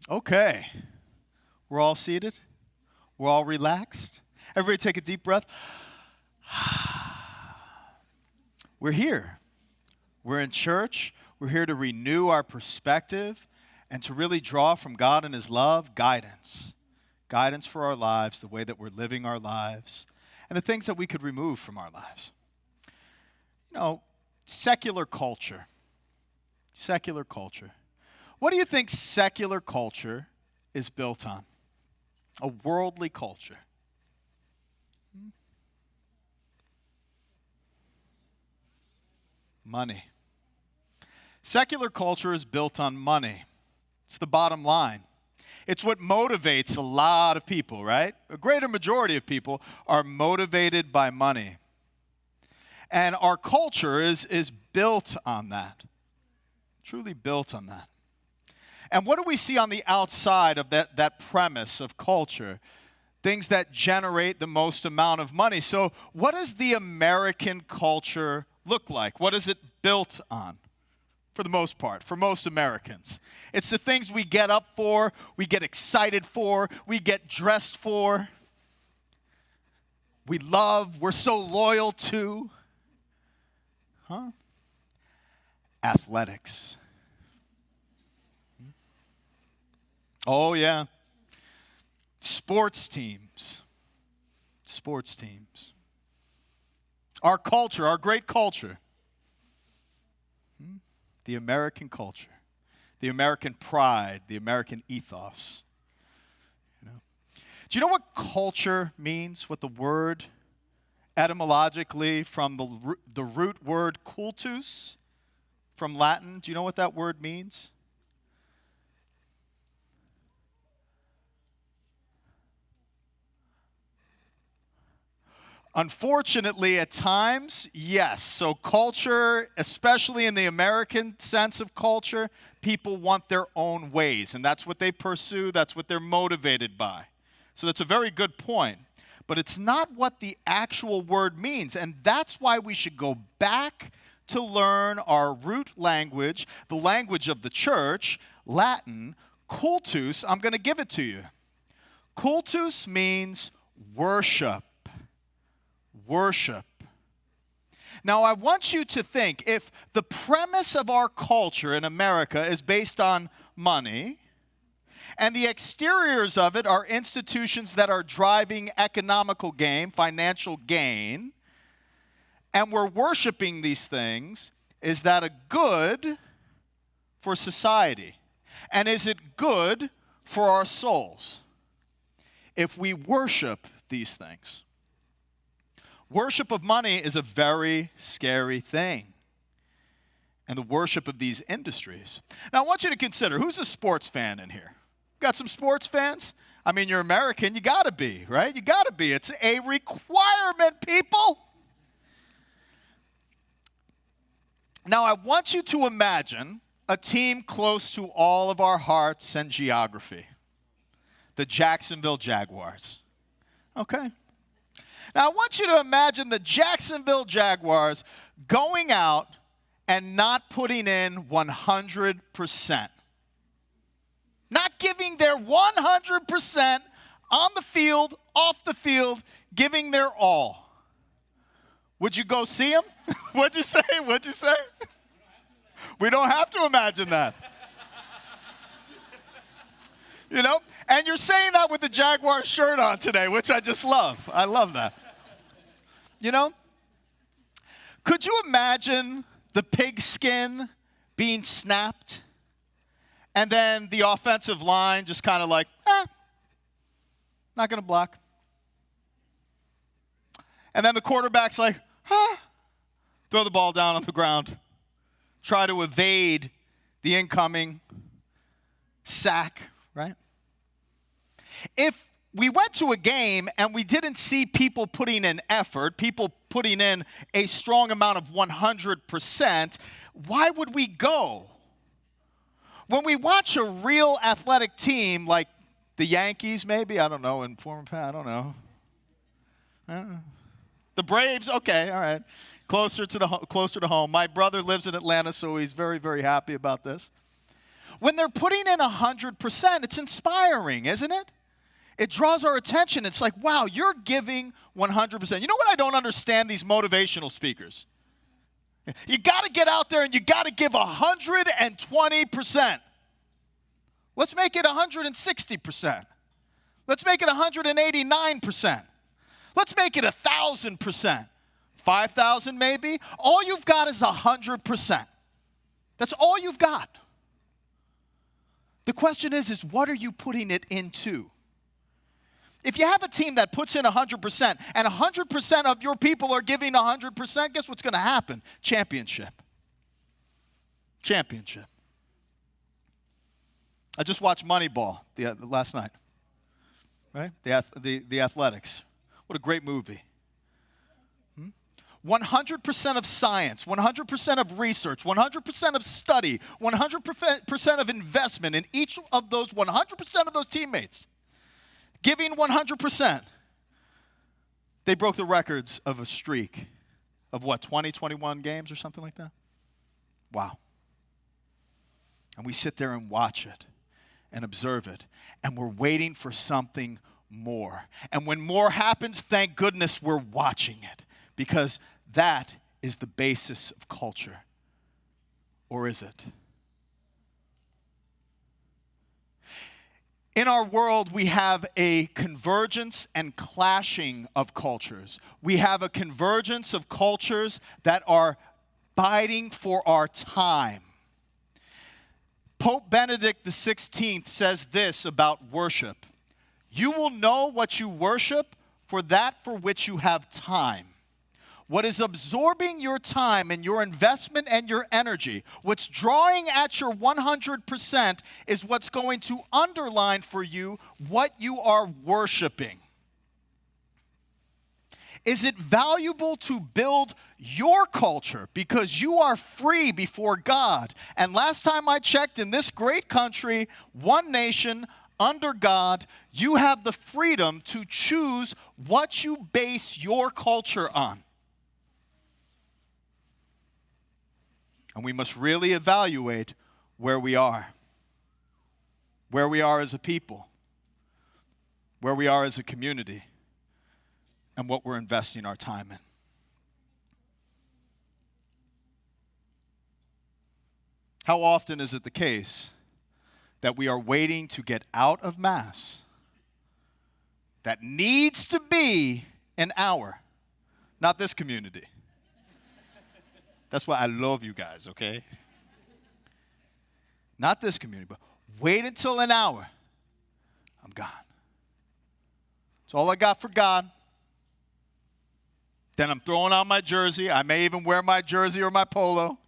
Okay, we're all seated. We're all relaxed. Everybody take a deep breath. We're here. We're in church. We're here to renew our perspective and to really draw from God and His love guidance. Guidance for our lives, the way that we're living our lives, and the things that we could remove from our lives. You know, secular culture. Secular culture. What do you think secular culture is built on? A worldly culture. Money. Secular culture is built on money. It's the bottom line. It's what motivates a lot of people, right? A greater majority of people are motivated by money. And our culture is built on that. Truly built on that. And what do we see on the outside of that premise of culture? Things that generate the most amount of money. So what does the American culture look like? What is it built on? For the most part, for most Americans. It's the things we get up for, we get excited for, we get dressed for, we love, we're so loyal to. Athletics. Oh, yeah. Sports teams. Sports teams. Our culture, our great culture. The American culture. The American pride, the American ethos. Do you know what culture means? What the word etymologically from the root word cultus from Latin? Do you know what that word means? Unfortunately, at times, yes. So culture, especially in the American sense of culture, people want their own ways, and that's what they pursue, that's what they're motivated by. So that's a very good point. But it's not what the actual word means, and that's why we should go back to learn our root language, the language of the church, Latin, cultus. I'm going to give it to you. Cultus means worship. Worship. Now, I want you to think, if the premise of our culture in America is based on money, and the exteriors of it are institutions that are driving economical gain, financial gain, and we're worshiping these things, is that a good for society? And is it good for our souls if we worship these things? Worship of money is a very scary thing. And the worship of these industries. Now, I want you to consider, who's a sports fan in here? Got some sports fans? I mean, you're American, you gotta be, right? You gotta be. It's a requirement, people. Now, I want you to imagine a team close to all of our hearts and geography. The Jacksonville Jaguars. Okay? Now, I want you to imagine the Jacksonville Jaguars going out and not putting in 100%. Not giving their 100% on the field, off the field, giving their all. Would you go see them? What'd you say? What'd you say? We don't have to imagine that. You know? And you're saying that with the Jaguar shirt on today, which I just love. I love that. You know? Could you imagine the pigskin being snapped? And then the offensive line just kind of like, not going to block. And then the quarterback's like, throw the ball down on the ground. Try to evade the incoming sack, right? If we went to a game and we didn't see people putting in effort, people putting in a strong amount of 100%, why would we go? When we watch a real athletic team like the Yankees, maybe, I don't know, I don't know. The Braves, okay, all right. Closer to home. My brother lives in Atlanta, so he's very, very happy about this. When they're putting in 100%, it's inspiring, isn't it? It draws our attention. It's like, wow, you're giving 100%. You know what I don't understand, these motivational speakers? You got to get out there and you got to give 120%. Let's make it 160%. Let's make it 189%. Let's make it 1,000%. 5,000 maybe. All you've got is 100%. That's all you've got. The question is what are you putting it into? If you have a team that puts in 100% and 100% of your people are giving 100%, guess what's going to happen? Championship. Championship. I just watched Moneyball last night, right? The Athletics. What a great movie. 100% of science, 100% of research, 100% of study, 100% of investment in each of those 100% of those teammates. Giving 100%. They broke the records of a streak of what, 20, 21 games or something like that? Wow. And we sit there and watch it and observe it, and we're waiting for something more. And when more happens, thank goodness we're watching it, because that is the basis of culture. Or is it? In our world, we have a convergence and clashing of cultures. We have a convergence of cultures that are biting for our time. Pope Benedict XVI says this about worship: "You will know what you worship for that for which you have time." What is absorbing your time and your investment and your energy, what's drawing at your 100%, is what's going to underline for you what you are worshiping. Is it valuable to build your culture because you are free before God? And last time I checked, in this great country, one nation, under God, you have the freedom to choose what you base your culture on. And we must really evaluate where we are as a people, where we are as a community, and what we're investing our time in. How often is it the case that we are waiting to get out of Mass that needs to be an hour? Not this community. That's why I love you guys, okay? Not this community, but wait until an hour. I'm gone. It's all I got for God. Then I'm throwing on my jersey. I may even wear my jersey or my polo.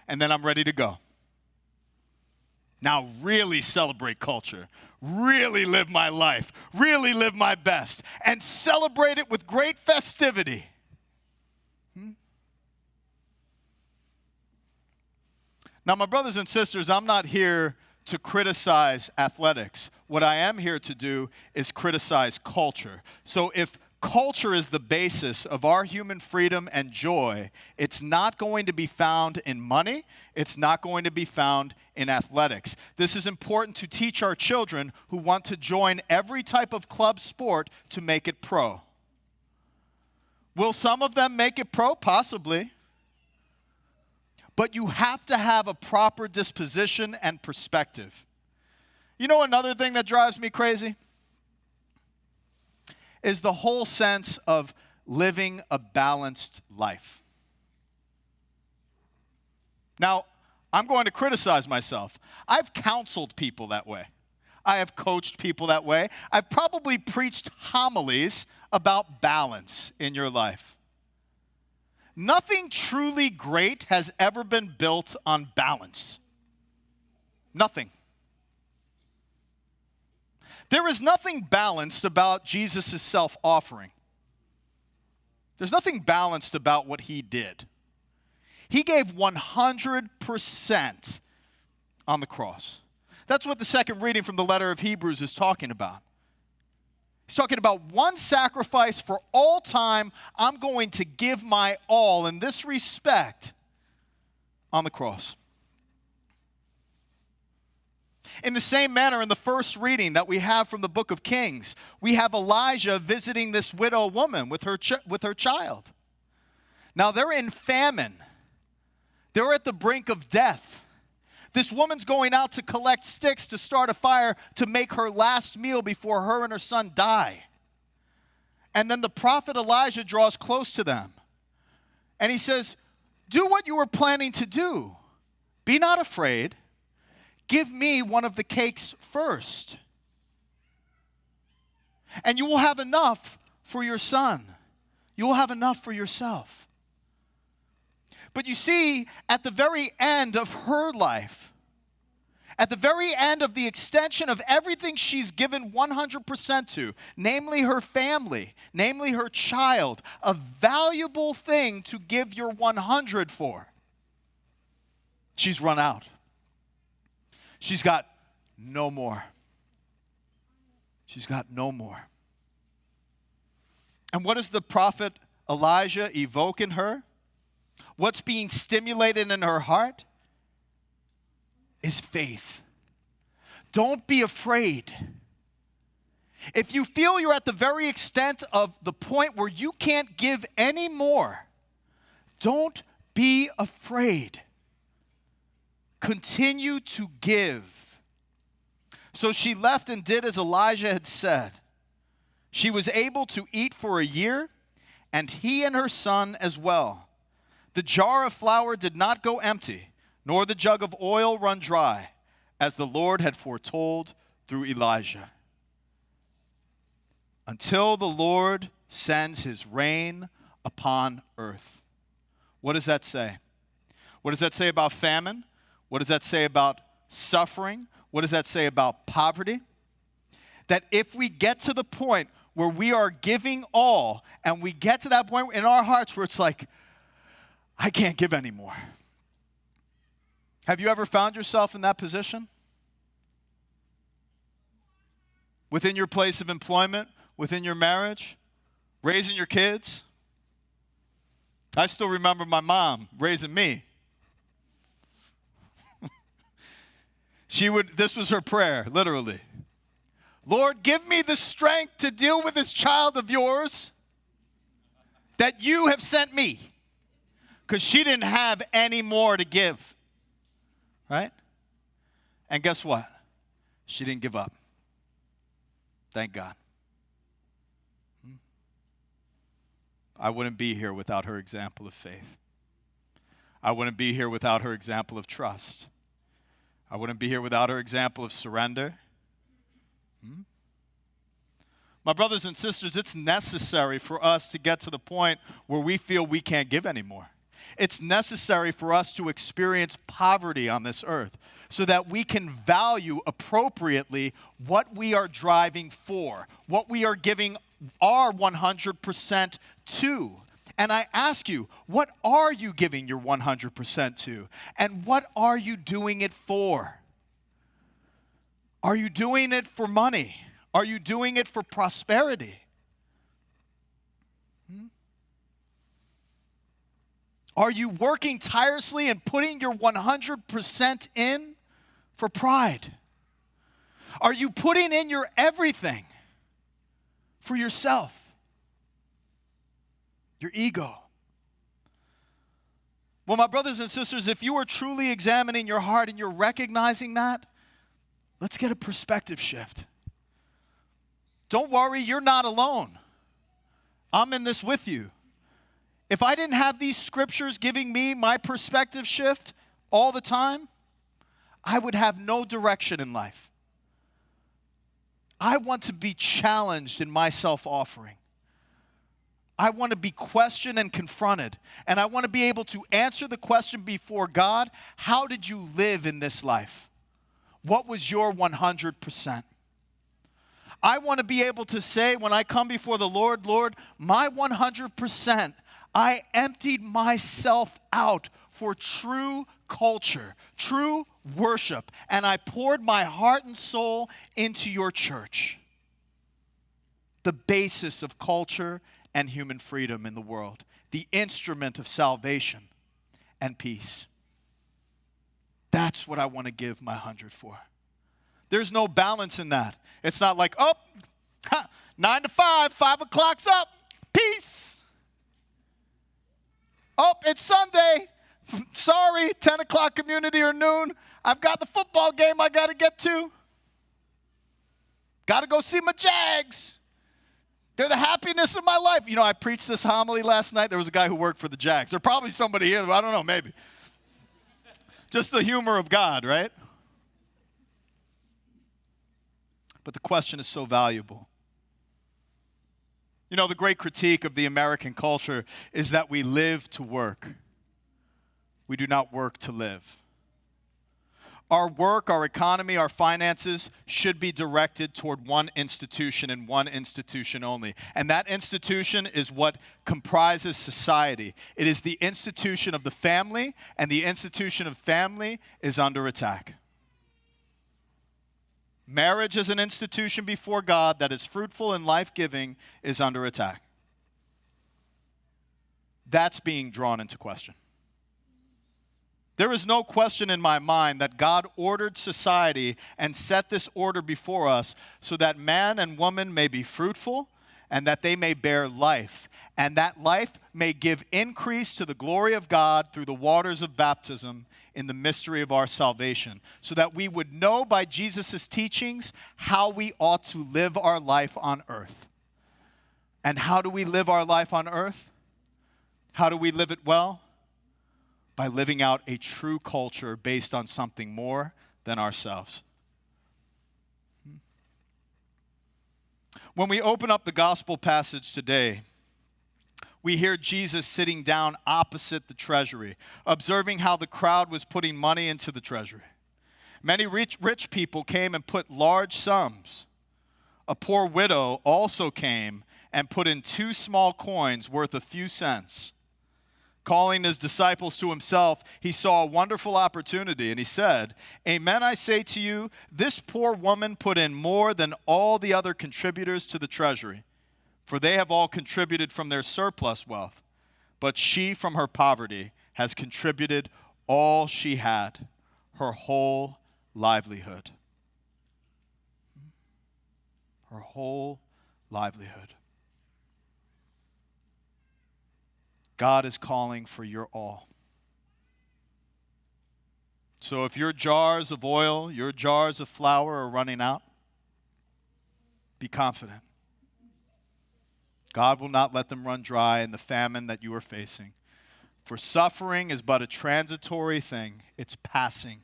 And then I'm ready to go. Now really celebrate culture. Really live my life. Really live my best. And celebrate it with great festivity. Now, my brothers and sisters, I'm not here to criticize athletics. What I am here to do is criticize culture. So if culture is the basis of our human freedom and joy, it's not going to be found in money. It's not going to be found in athletics. This is important to teach our children who want to join every type of club sport to make it pro. Will some of them make it pro? Possibly. But you have to have a proper disposition and perspective. You know another thing that drives me crazy? Is the whole sense of living a balanced life. Now, I'm going to criticize myself. I've counseled people that way. I have coached people that way. I've probably preached homilies about balance in your life. Nothing truly great has ever been built on balance. Nothing. There is nothing balanced about Jesus' self-offering. There's nothing balanced about what he did. He gave 100% on the cross. That's what the second reading from the letter of Hebrews is talking about. He's talking about one sacrifice for all time. I'm going to give my all in this respect on the cross. In the same manner, in the first reading that we have from the book of Kings, we have Elijah visiting this widow woman with her child. Now, they're in famine. They're at the brink of death. This woman's going out to collect sticks to start a fire to make her last meal before her and her son die. And then the prophet Elijah draws close to them. And he says, do what you were planning to do. Be not afraid. Give me one of the cakes first. And you will have enough for your son. You will have enough for yourself. But you see, at the very end of her life, at the very end of the extension of everything she's given 100% to, namely her family, namely her child, a valuable thing to give your 100 for, she's run out. She's got no more. She's got no more. And what does the prophet Elijah evoke in her? What's being stimulated in her heart is faith. Don't be afraid. If you feel you're at the very extent of the point where you can't give any more, don't be afraid. Continue to give. So she left and did as Elijah had said. She was able to eat for a year, and he and her son as well. The jar of flour did not go empty, nor the jug of oil run dry, as the Lord had foretold through Elijah. Until the Lord sends his rain upon earth. What does that say? What does that say about famine? What does that say about suffering? What does that say about poverty? That if we get to the point where we are giving all, and we get to that point in our hearts where it's like, I can't give anymore. Have you ever found yourself in that position? Within your place of employment, within your marriage, raising your kids? I still remember my mom raising me. This was her prayer, literally. Lord, give me the strength to deal with this child of yours that you have sent me. Because she didn't have any more to give. Right? And guess what? She didn't give up. Thank God. I wouldn't be here without her example of faith. I wouldn't be here without her example of trust. I wouldn't be here without her example of surrender. My brothers and sisters, it's necessary for us to get to the point where we feel we can't give anymore. It's necessary for us to experience poverty on this earth so that we can value appropriately what we are driving for, what we are giving our 100% to. And I ask you, what are you giving your 100% to? And what are you doing it for? Are you doing it for money? Are you doing it for prosperity? Are you working tirelessly and putting your 100% in for pride? Are you putting in your everything for yourself? Your ego? Well, my brothers and sisters, if you are truly examining your heart and you're recognizing that, let's get a perspective shift. Don't worry, you're not alone. I'm in this with you. If I didn't have these scriptures giving me my perspective shift all the time, I would have no direction in life. I want to be challenged in my self-offering. I want to be questioned and confronted. And I want to be able to answer the question before God, how did you live in this life? What was your 100%? I want to be able to say when I come before the Lord, Lord, my 100%, I emptied myself out for true culture, true worship, and I poured my heart and soul into your church. The basis of culture and human freedom in the world, the instrument of salvation and peace. That's what I want to give my 100 for. There's no balance in that. It's not like, 9 to 5, 5 o'clock's up, peace. It's Sunday. Sorry, 10 o'clock community or noon. I've got the football game I got to get to. Got to go see my Jags. They're the happiness of my life. I preached this homily last night. There was a guy who worked for the Jags. There's probably somebody here. I don't know, maybe. Just the humor of God, right? But the question is so valuable. The great critique of the American culture is that we live to work. We do not work to live. Our work, our economy, our finances should be directed toward one institution and one institution only. And that institution is what comprises society. It is the institution of the family, and the institution of family is under attack. Marriage as an institution before God that is fruitful and life-giving is under attack. That's being drawn into question. There is no question in my mind that God ordered society and set this order before us so that man and woman may be fruitful and that they may bear life, and that life may give increase to the glory of God through the waters of baptism in the mystery of our salvation, so that we would know by Jesus' teachings how we ought to live our life on earth. And how do we live our life on earth? How do we live it well? By living out a true culture based on something more than ourselves. When we open up the gospel passage today, we hear Jesus sitting down opposite the treasury, observing how the crowd was putting money into the treasury. Many rich people came and put large sums. A poor widow also came and put in 2 small coins worth a few cents. Calling his disciples to himself, he saw a wonderful opportunity, and he said, "Amen, I say to you, this poor woman put in more than all the other contributors to the treasury, for they have all contributed from their surplus wealth. But she from her poverty has contributed all she had, her whole livelihood." Her whole livelihood. God is calling for your all. So if your jars of oil, your jars of flour are running out, be confident. God will not let them run dry in the famine that you are facing. For suffering is but a transitory thing. It's passing.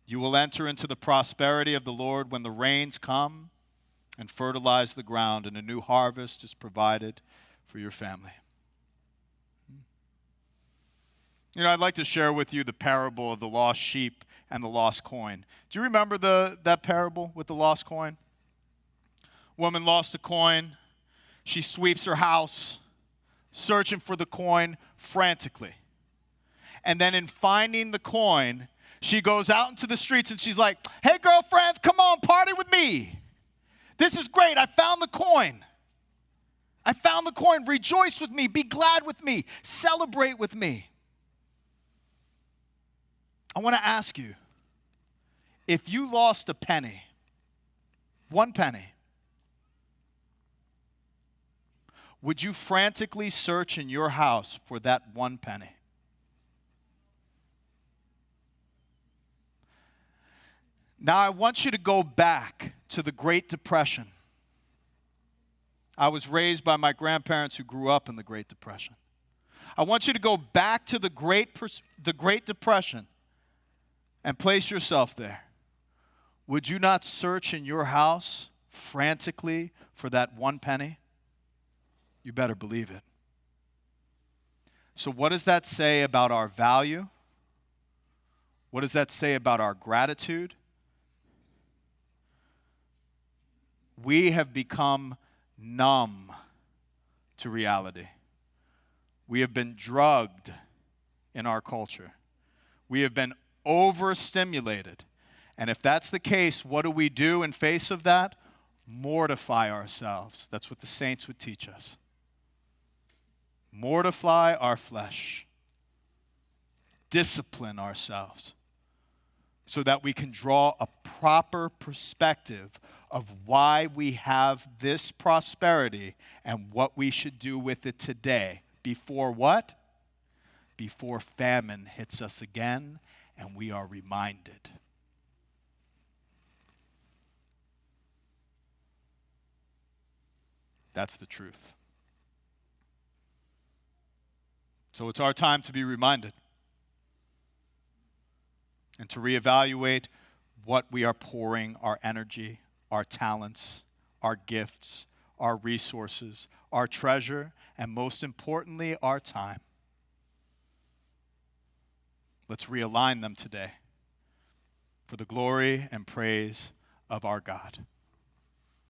You will enter into the prosperity of the Lord when the rains come and fertilize the ground, and a new harvest is provided for your family. I'd like to share with you the parable of the lost sheep and the lost coin. Do you remember that parable with the lost coin? Woman lost a coin. She sweeps her house, searching for the coin frantically. And then in finding the coin, she goes out into the streets and she's like, "Hey, girlfriends, come on, party with me. This is great. I found the coin. I found the coin. Rejoice with me. Be glad with me. Celebrate with me." I want to ask you, if you lost a penny, 1 penny, would you frantically search in your house for that 1 penny? Now I want you to go back to the Great Depression. I was raised by my grandparents who grew up in the Great Depression. I want you to go back to the Great Depression and place yourself there. Would you not search in your house frantically for that 1 penny? You better believe it. So what does that say about our value? What does that say about our gratitude? We have become numb to reality. We have been drugged in our culture. We have been overstimulated. And if that's the case, what do we do in face of that? Mortify ourselves. That's what the saints would teach us. Mortify our flesh. Discipline ourselves. so that we can draw a proper perspective of why we have this prosperity and what we should do with it today. Before what? Before famine hits us again and we are reminded. That's the truth. So it's our time to be reminded and to reevaluate what we are pouring our energy, our talents, our gifts, our resources, our treasure, and most importantly, our time. Let's realign them today for the glory and praise of our God.